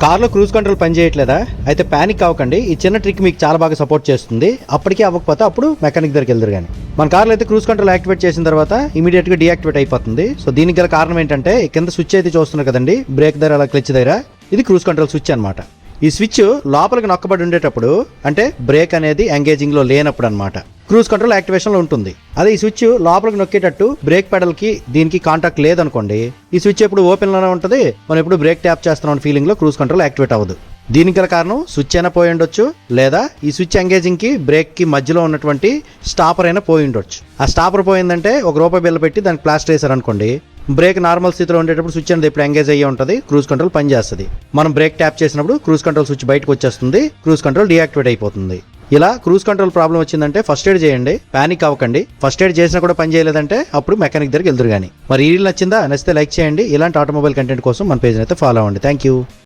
కార్లో cruise control పని చేయట్లేదా? అయితే ప్యానిక్ అవ్వకండి. ఈ చిన్న ట్రిక్ మీకు చాలా బాగా సపోర్ట్ చేస్తుంది. అప్పటికీ అవ్వకపోతే అప్పుడు మెకానిక్ దగ్గరికి వెళ్తారు. కానీ మన కార్లో అయితే క్రూజ్ కంట్రోల్ యాక్టివేట్ చేసిన తర్వాత ఇమీడియట్ గా డీయాక్టివేట్ అయిపోతుంది. సో దీనికి గల కారణం ఏంటంటే కింద స్విచ్ అయితే చూస్తున్నారు కదండి, బ్రేక్ దగ్గర అలా క్లచ్ దగ్గర, ఇది క్రూజ్ కంట్రోల్ స్విచ్ అనమాట. ఈ స్విచ్ లోపలికి నొక్కబడి ఉండేటప్పుడు, అంటే బ్రేక్ అనేది ఎంగేజింగ్ లో లేనప్పుడు అనమాట, క్రూజ్ కంట్రోల్ యాక్టివేషన్ లో ఉంటుంది. అదే ఈ స్విచ్ లోపలికి నొక్కేటట్టు బ్రేక్ పెడల్ కి దీనికి కాంటాక్ట్ లేదనుకోండి, ఈ స్విచ్ ఎప్పుడు ఓపెన్ లోనే ఉంటుంది. మనం ఎప్పుడు బ్రేక్ ట్యాప్ చేస్తున్నాం ఫీలింగ్ లో క్రూజ్ కంట్రోల్ యాక్టివేట్ అవ్వదు. దీనికి గల కారణం స్విచ్ అయినా పోయి ఉండొచ్చు, లేదా ఈ స్విచ్ ఎంగేజింగ్ కి బ్రేక్ కి మధ్యలో ఉన్నటువంటి స్టాపర్ అయినా పోయి ఉండొచ్చు. ఆ స్టాపర్ పోయిందంటే ₹1 బిల్ల పెట్టి దానికి ప్లాస్టర్ వేసారు అనుకోండి, బ్రేక్ నార్మల్ స్థితిలో ఉండేటప్పుడు స్విచ్ అనేది ఇప్పుడు ఎంగేజ్ అయ్యే ఉంటుంది, క్రూజ్ కంట్రోల్ పనిచేస్తుంది. మనం బ్రేక్ ట్యాప్ చేసినప్పుడు క్రూజ్ కంట్రోల్ స్విచ్ బయటకు వచ్చేస్తుంది, క్రూజ్ కంట్రోల్ డీయాక్టివేట్ అయిపోతుంది. ఇలా క్రూజ్ కంట్రోల్ ప్రాబ్లం వచ్చిందంటే ఫస్ట్ ఎయిడ్ చేయండి, పానిక్ అవ్వకండి. ఫస్ట్ ఎయిడ్ చేసినా కూడా పని చేయలేదంటే అప్పుడు మెకానిక్ దగ్గరికి వెళ్తారు. కానీ మరి ఈ రీల్ నచ్చిందా? నచ్చితే లైక్ చేయండి. ఇలాంటి ఆటోమొబైల్ కంటెంట్ కోసం మన పేజ్ అయితే ఫాలో అవ్వండి. Thank you.